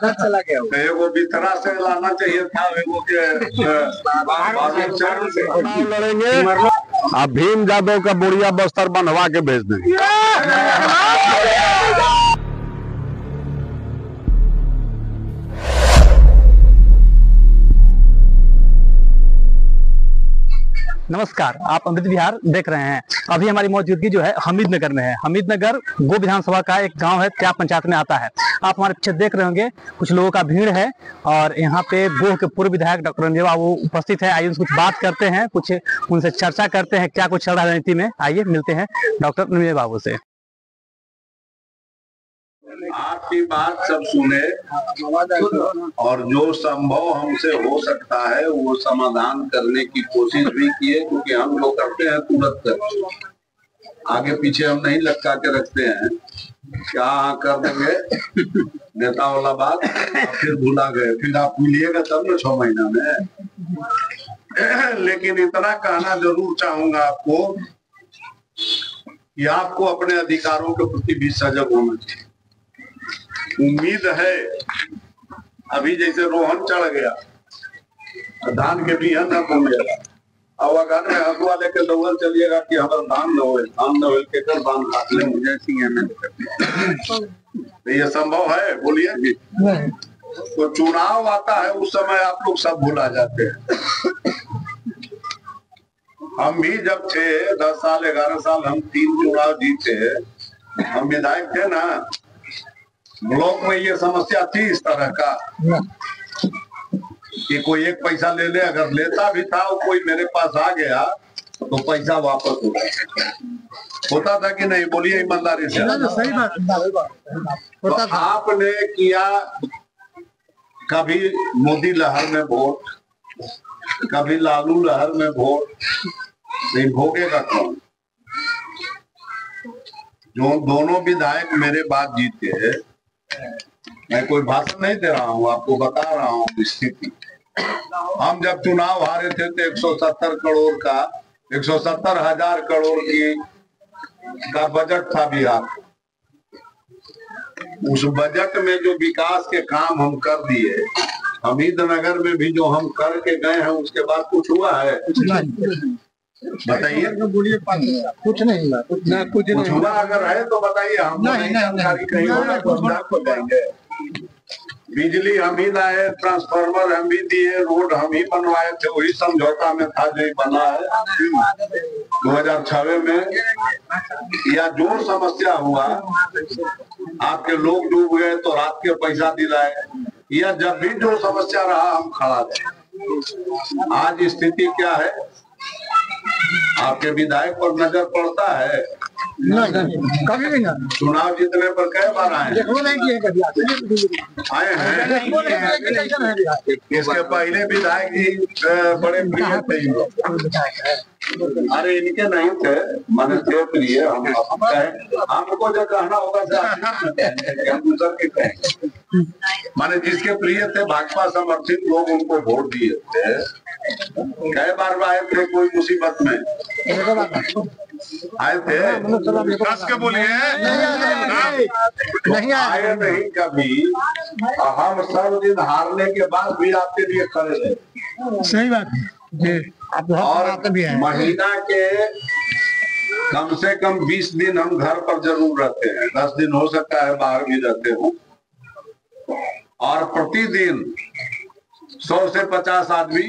चला गया। एगो बिथरा से लाना चाहिए था, एगो के लड़ेंगे। अब भीम यादव का बुढ़िया बस्तर बनवा के भेज देंगे। नमस्कार, आप अमृत विहार देख रहे हैं। अभी हमारी मौजूदगी जो है हमीदनगर में है। हमीदनगर गो विधानसभा का एक गांव है, त्याग पंचायत में आता है। आप हमारे पीछे देख रहे होंगे कुछ लोगों का भीड़ है और यहाँ पे गोह के पूर्व विधायक डॉक्टर रंजन बाबू उपस्थित है। आइए उनसे कुछ बात करते हैं, कुछ उनसे चर्चा करते हैं क्या कुछ चल रहा है राजनीति में। आइए मिलते हैं डॉक्टर रंजन बाबू से। आपकी बात सब सुने और जो संभव हमसे हो सकता है वो समाधान करने की कोशिश भी किए, क्योंकि हम जो करते हैं तुरंत करते, आगे पीछे हम नहीं लटका के रखते हैं। क्या कर देंगे नेता वाला बात, फिर भुला गए, फिर आप भूलिएगा तब न 6 महीना में। लेकिन इतना कहना जरूर चाहूंगा आपको कि आपको अपने अधिकारों के प्रति भी सजग होना चाहिए। उम्मीद है अभी जैसे रोहन चढ़ गया, धान के बिहन न बन गया, अब अगर में हसुआ लेके दौड़ चलिएगा कि हमारा धान न हो के कर धान काट ले मुझे तो ये संभव है? बोलिए। तो चुनाव आता है उस समय आप लोग सब भुला जाते हैं। हम भी जब थे 10 साल 11 साल, हम 3 चुनाव जीते, हम विधायक थे ना, ब्लॉक में ये समस्या थी इस तरह का कि कोई एक पैसा ले ले, अगर लेता भी था वो कोई मेरे पास आ गया तो पैसा वापस होता था कि नहीं? बोलिए ईमानदारी से। सही बात। तो आपने किया कभी मोदी लहर में वोट, कभी लालू लहर में वोट, नहीं भोगेगा कौन? जो दोनों विधायक मेरे बाद जीते, मैं कोई भाषण नहीं दे रहा हूँ, आपको बता रहा हूँ स्थिति। हम जब चुनाव हारे थे तो 170 करोड़ का 170,000 करोड़ का बजट था बिहार। उस बजट में जो विकास के काम हम कर दिए, हमीदनगर में भी जो हम करके गए हैं, उसके बाद कुछ हुआ है? बताइए। कुछ नहीं हुआ अगर है तो बताइए। हम जानकारी कहीं होगा तो हम आपको देंगे। बिजली हम ही लाए, ट्रांसफार्मर हम ही दिए, रोड हम ही बनवाए थे, वही समझौता में था जो बना है 2006 में। या जो समस्या हुआ, आपके लोग डूब गए तो रात के पैसा दिलाए, या जब भी जो समस्या रहा हम खड़ा थे। आज स्थिति क्या है? आपके विधायक पर नजर पड़ता है? नहीं, कभी नहीं। चुनाव जीतने पर कई बार आए हैं। इसके पहले विधायक जी बड़े प्रिय थे। अरे इनके नहीं थे, माने थे प्रिय। हमको जो कहना होगा हम दूसर के कहेंगे। माने जिसके प्रिय थे, भाजपा समर्थित लोग उनको वोट दिए थे। कई बार आए थे कोई मुसीबत में आए थे? कस के बोलिए। नहीं आए नहीं कभी। हम सब दिन हारने के बाद भी आपके लिए खड़े रहे। सही बात है। और महीना के कम से कम 20 दिन हम घर पर जरूर रहते हैं, 10 दिन हो सकता है बाहर भी रहते हो। और प्रतिदिन 100 से 50 आदमी,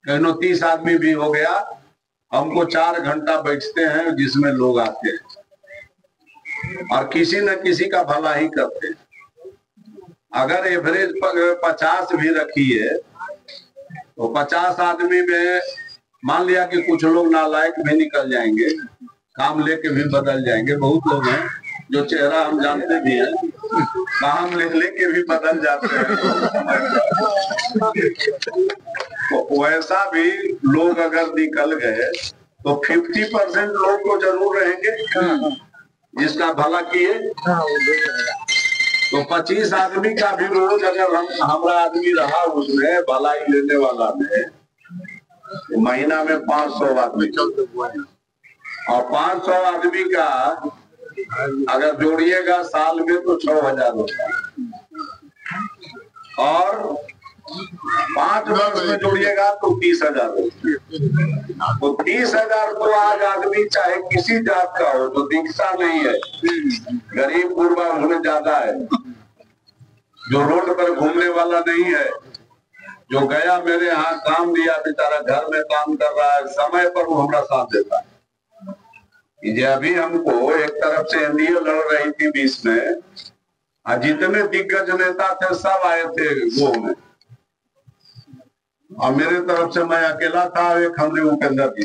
कहीं 30 आदमी भी हो गया, हमको 4 घंटा बैठते हैं जिसमें लोग आते हैं और किसी न किसी का भला ही करते हैं। अगर एवरेज 50 भी रखिए तो 50 आदमी में मान लिया कि कुछ लोग नालायक भी निकल जाएंगे, काम लेके भी बदल जाएंगे। बहुत लोग हैं जो चेहरा हम जानते भी हैं, काम लेके भी बदल जाते हैं। तो वैसा भी लोग अगर निकल गए तो 50% लोग तो जरूर रहेंगे जिसका भला किए। तो 25 आदमी का भी रोज अगर हमारा आदमी रहा उसमें भलाई लेने वाला में, तो महीना में 500 आदमी, और 500 आदमी का अगर जोड़िएगा साल में तो 6,000 होता है। और 5 वर्ष में जोड़िएगा तो 30,000 तो 30,000 तो आज आदमी चाहे किसी जात का हो, जो दीक्षा नहीं है, गरीब गुरबा उन्हें ज्यादा है, जो रोड पर घूमने वाला नहीं है, जो गया मेरे यहाँ काम दिया, बेचारा घर में काम कर रहा है, समय पर वो हमारा साथ देता है। ये अभी हमको एक तरफ से एनडीए लड़ रही थी 20 में, जितने दिग्गज नेता थे सब आए थे वो में, और मेरे तरफ से मैं अकेला था, एक हमरे उपेंद्र जी,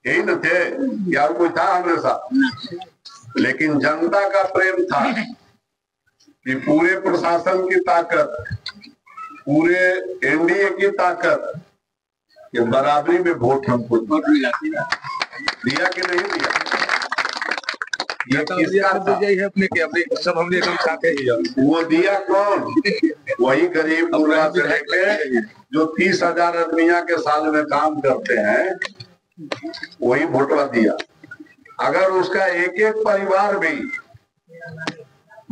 यही न थे, या कोई था हमारे साथ। लेकिन जनता का प्रेम था कि पूरे प्रशासन की ताकत, पूरे एनडीए की ताकत, ये बराबरी में वोट हमको दिया कि नहीं दिया, ये किसका था? सब हम एकदम साथे ही वो दिया कौन? वही गरीब गुरबा से लेके जो 30,000 आदमिया के साल में काम करते हैं, वही वोटवा दिया। अगर उसका एक एक परिवार भी,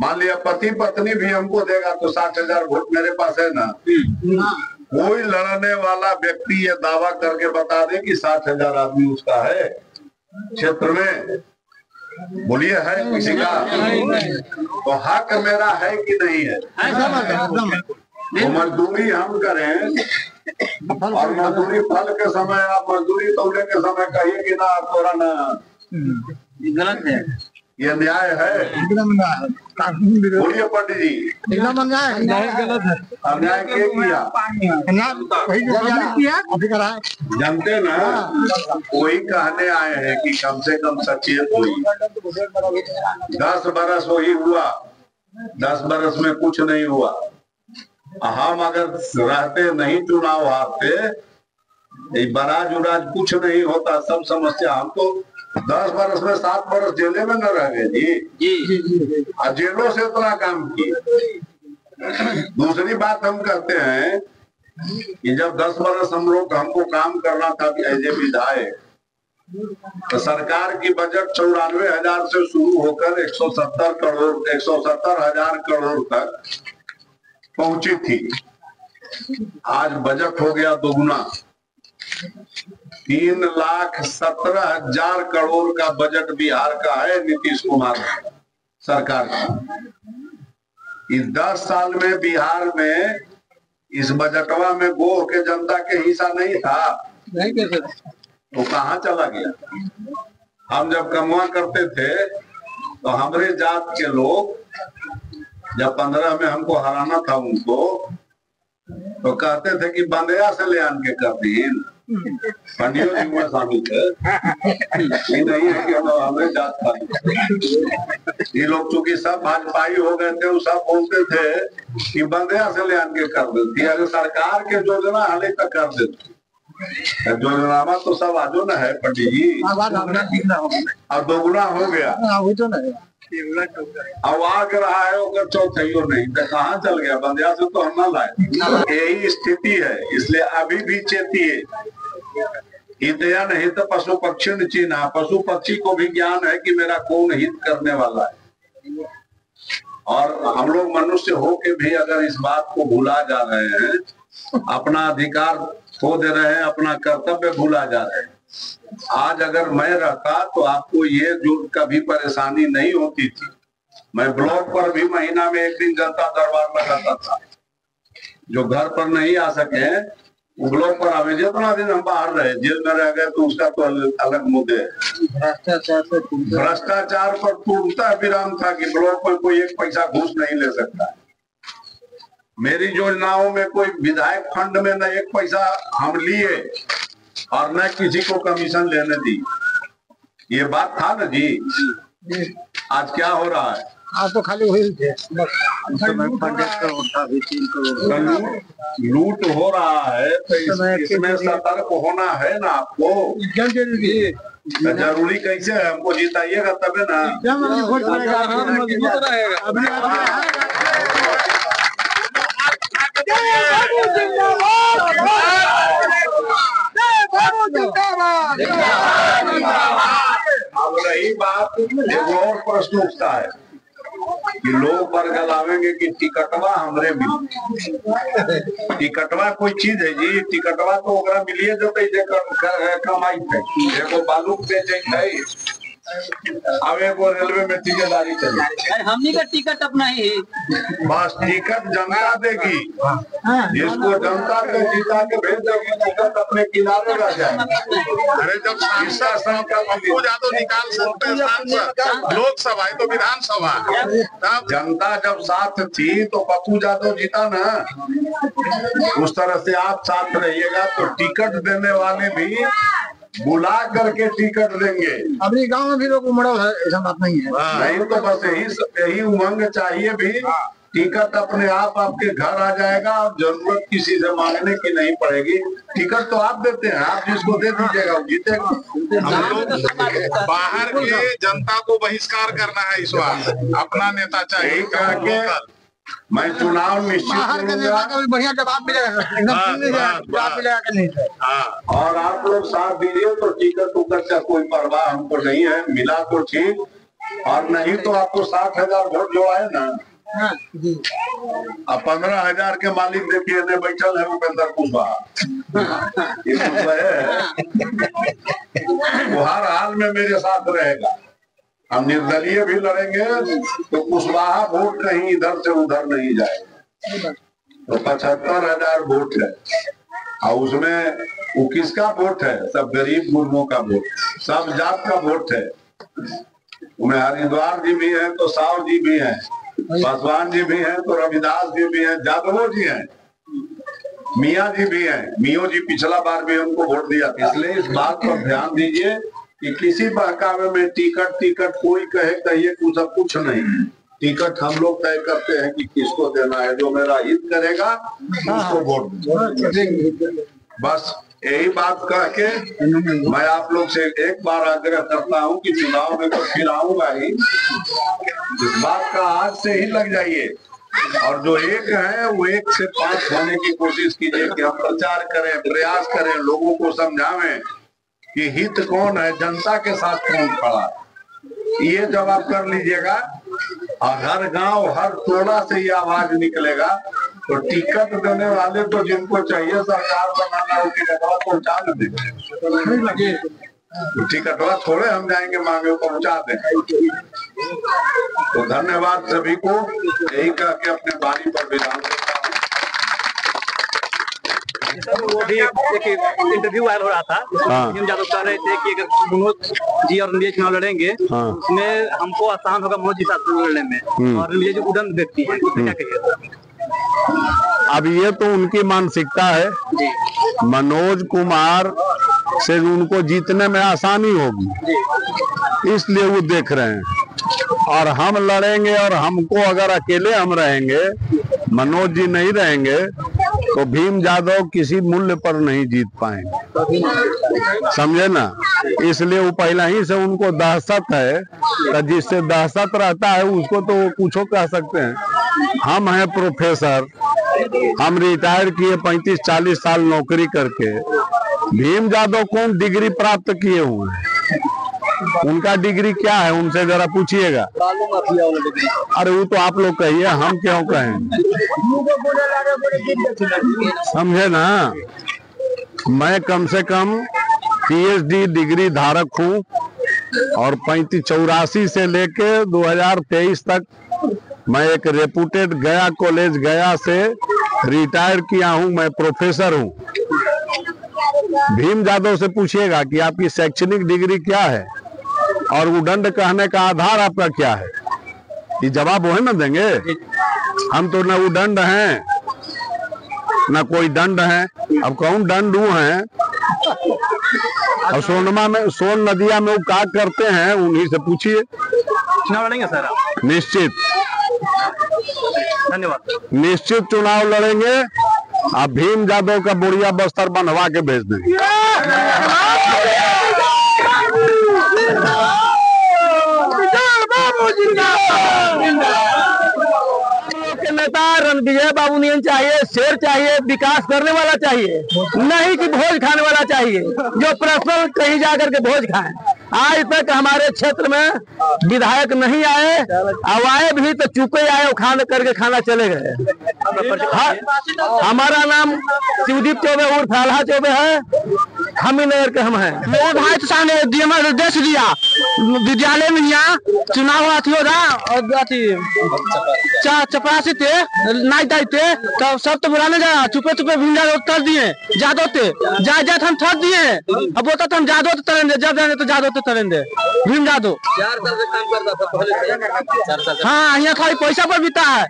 मान लिया पति पत्नी भी हमको देगा तो 60,000 वोट मेरे पास है ना। कोई लड़ने वाला व्यक्ति ये दावा करके बता दे कि 60,000 आदमी उसका है क्षेत्र में, बोलिए है किसी का? तो हक मेरा है कि नहीं है? तो मजदूरी हम करें, और मजदूरी फल के समय, आप मजदूरी तौले के समय कहिए कि ना तोरा ना, गलत है, ये न्याय है? बोलिए पंडित जी, एकदम गलत है। अन्याय के किया जानते ना, वही कहने आए हैं कि कम से कम सचेत हुई। 10 बरस वही हुआ, 10 बरस में कुछ नहीं हुआ। हम अगर रहते नहीं चुनाव हारते, बराज उराज कुछ नहीं होता, सब समस्या। हम तो 10 बरस में 7 बरस जेले में न रह गए जी, और जेलों से इतना काम किए। दूसरी बात हम कहते हैं कि जब 10 बरस हमको काम करना था एज ए विधायक, तो सरकार की बजट 94,000 से शुरू होकर 170,000 करोड़ तक पहुंची थी। आज बजट हो गया दोगुना, 3,17,000 करोड़ का बजट बिहार का है, नीतीश कुमार सरकार का। इस 10 साल में बिहार में इस बजटवा में गोह के जनता के हिस्सा नहीं था, तो कहाँ चला गया? हम जब कमवा करते थे तो हमारे जात के लोग, जब 15 में हमको हराना था उनको, तो कहते थे कि बंदया से ले आन के कर दीन। पंडियों जी में शामिल थे, ये नहीं है कि हमें जात था। ये लोग चूंकि सब भाजपाई हो गए थे, वो सब बोलते थे कि बंदया से ले आन के कर देती, अगर सरकार के योजना हाले तक कर देती। योजना तो सब आजो न है पंडित जी, अब दोगुना हो गया, अब आग रहा है अगर चौथाइयों नहीं, तो कहाँ चल गया? बंदिया से तो हम ना लाए। यही स्थिति है, इसलिए अभी भी चेतिए, हितया नहीं तो पशु पक्षी न चिन्हा। पशु पक्षी को भी ज्ञान है कि मेरा कौन हित करने वाला है, और हम लोग मनुष्य हो के भी अगर इस बात को भुला जा रहे हैं, अपना अधिकार खो दे रहे हैं, अपना कर्तव्य भुला जा रहे हैं। आज अगर मैं रहता तो आपको ये जो कभी परेशानी नहीं होती थी। मैं ब्लॉक पर भी महीना में 1 दिन जनता दरबार लगाता था, जो घर पर नहीं आ सके वो ब्लॉक पर आवे। जितना दिन हम बाहर रहे, जेल में रह गए, तो उसका तो अलग मुद्दे है। भ्रष्टाचार पर पूर्णतः विराम था कि ब्लॉक में कोई 1 पैसा घूस नहीं ले सकता। मेरी योजनाओं में कोई विधायक फंड में न 1 पैसा हम लिए, और न किसी को कमीशन लेने दी। ये बात था ना जी। आज क्या हो रहा है? आज तो खाली वही थे, लूट हो रहा है, तो इसमें सतर्क होना है ना आपको। जरूरी कैसे है? हमको जिताइएगा तबे ना। अब रही बात, एक और प्रश्न उठता है कि लोग बरगलावेंगे कि टिकटवा हमरे मिली। टिकटवा कोई चीज है जी, टिकटवा तो ओकरा मिलिए जो कमाई थे, एगो बालू बेचे थे, अब एगो रेलवे में ठेकेदारी चले। हमनी का टिकट अपना ही है। बस टिकट जनता देगी, जिसको जनता के जीता के भेज देगी, टिकट अपने किनारे रह जाए। अरे जब पप्पू यादव निकाल सकते हैं सांसद, लोकसभा है तो विधानसभा, तब जनता जब साथ थी तो पप्पू यादव जीता ना। उस तरह से आप साथ रहिएगा तो टिकट देने वाले भी बुला करके टिकट देंगे। अपने गांव में भी लोग उमड़ा है, ऐसा बात नहीं है। नहीं तो बस यही उमंग चाहिए भी, टिकट अपने आप आपके घर आ जाएगा और जरूरत किसी से मांगने की नहीं पड़ेगी। टिकट तो आप देते हैं, आप जिसको दे दीजिएगा वो जीतेगा। हम लोग बाहर के जनता को बहिष्कार करना है इस बार, अपना नेता चाहिए के मैं चुनाव निश्चित बाहर के नेता का भी बढ़िया जवाब मिलेगा, एकदम जवाब मिलेगा कि नहीं। और आप लोग साथ दीजिए तो टिकट उकट का कोई परवाह हमको नहीं है, मिला तो ठीक, और नहीं तो आपको 60,000 वोट जोड़ाए ना। अब 15,000 के मालिक देखिए ने बैठल है उपेंद्र कुशवाहा, वो हर हाल में मेरे साथ रहेगा। हम निर्दलीय भी लड़ेंगे तो कुशवाहा वोट कहीं इधर से उधर नहीं जाएगा। तो 75,000 वोट है, और उसमें वो किसका वोट है? सब गरीब गुरबों का वोट, सब जात का वोट है। उनमें हरिद्वार जी भी हैं तो साव जी भी हैं, पासवान जी भी हैं तो रविदास जी भी हैं, जादवो जी हैं, मियाँ जी भी हैं। मियो जी पिछला बार भी उनको वोट दिया, इसलिए इस बात पर ध्यान दीजिए कि किसी बहकावे में टिकट कोई कहे कहिए कुछ नहीं। टिकट हम लोग तय करते हैं कि किसको देना है, जो मेरा हित करेगा उसको वोट देंगे। बस यही बात कह के मैं आप लोग से एक बार आग्रह करता हूं कि चुनाव में तो फिर आऊंगा ही, इस बात का आज से ही लग जाइए, और जो एक है वो 1 से 5 होने की कोशिश कीजिए कि हम प्रचार करें, प्रयास करें, लोगों को समझावें कि हित कौन है, जनता के साथ कौन खड़ा है। ये जब आप कर लीजिएगा और हर गांव हर टोला से ये आवाज निकलेगा, तो टिकट देने वाले तो जिनको चाहिए सरकार बनाना हो टिकटवा पहुंचा देंगे, टिकटवा थोड़े हम जाएंगे मांगे पहुंचा देंगे। तो धन्यवाद सभी को, यही कह के अपने बारी पर विराम देता हूँ। वो भी एक इंटरव्यू वायरल हो रहा था, जिसमें यादव कह रहे थे कि अगर मनोज जी और रणवीर चुनाव लड़ेंगे उसमें हमको आसान होगा मनोज जी साथ लड़ने में, और रणवीर जी उड़न व्यक्ति है, उसमें क्या कहिएगा? अब ये तो उनकी मानसिकता है, मनोज कुमार से उनको जीतने में आसानी होगी इसलिए वो देख रहे हैं, और हम लड़ेंगे और हमको अगर अकेले हम रहेंगे, मनोज जी नहीं रहेंगे, तो भीम यादव किसी मूल्य पर नहीं जीत पाएंगे, समझे ना। इसलिए वो पहला ही से उनको दहशत है, तो जिससे दहशत रहता है उसको तो वो कुछ कह सकते हैं। हम हैं प्रोफेसर, हम रिटायर किए 35-40 साल नौकरी करके। भीम यादव कौन डिग्री प्राप्त किए हुए हैं, उनका डिग्री क्या है उनसे जरा पूछिएगा। अरे वो तो आप लोग कहिए, हम क्यों कहें, समझे ना। मैं कम से कम PhD डिग्री धारक हूँ, और 84 से लेके 2023 तक मैं एक रेपुटेड गया कॉलेज गया से रिटायर किया हूँ, मैं प्रोफेसर हूँ। भीम यादव से पूछिएगा कि आपकी शैक्षणिक डिग्री क्या है और उदंड कहने का आधार आपका क्या है, ये जवाब वो है ना देंगे। हम तो न उदंड हैं न कोई दंड है, अब कौन दंड है। और सोनमा में सोन नदिया में वो क्या करते हैं, उन्हीं से पूछिए। चुनाव लड़ेंगे सर आप? निश्चित, धन्यवाद। निश्चित चुनाव लड़ेंगे। आप भीम यादव का बुढ़िया बस्तर बनवा के भेज देंगे। नेता रणविजय बाबू नहीं चाहिए, शेर चाहिए, विकास करने वाला चाहिए, नहीं कि भोज खाने वाला चाहिए, जो पर्सनल कहीं जाकर के भोज खाए। आज तक हमारे क्षेत्र में विधायक नहीं आए, अब आए भी तो चुपे आए, खाना करके खाना चले गए। हमारा नाम शिवदीप चौबे उर्फ आल्हा चौबे है, हमीद नगर के हम हैं। मेरे भाई तो सामने निर्देश दिया विद्यालय में यहाँ चुनाव अथी हो रहा और अथी चपरासी थे नाई दाई थे तो सब तो बुलाने जा चुपे चुपे भींडा कर दिए जादो थे जा हम थक दिए। अब बोलता तो हम जादो तो तरेंगे, जब जाने तो जादो तो तरेंगे भीम जादो। 4 साल से काम करता था पहले से। हाँ यहाँ खाली पैसा पर बीता है।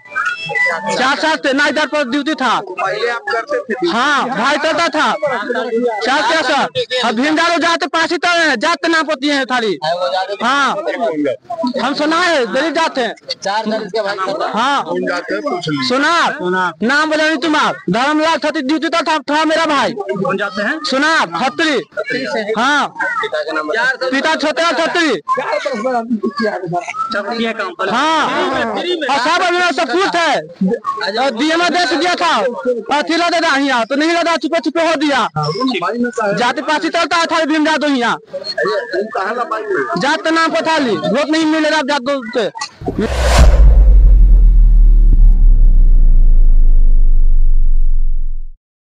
4 साल से नाईदार पर ड्यूटी था। पहले आप करते थे? हाँ भाई करता था 4 साल। अब भीम जादो जाते पास ही तरे जाते नाम पति है थाली। हाँ हम सुना है गरीब जाते हैं। 4 साल इसके भाई करता। हाँ सुना नाम बोला नहीं तुम्हारा धर्मलाल खत्री ड्यूटी था मेरा भाई। कौन जाते हैं? सुना खत्री। हाँ पिता छोटे खत्री। हाँ और सब कुछ है। डीएम देश दिया था अथी लगा था यहाँ तो नहीं लगा, छुपे छुपे हो दिया। जाति पासी चलता था भीम जादो यहाँ जात नाम पर थाली वोट नहीं मिलेगा जादो से।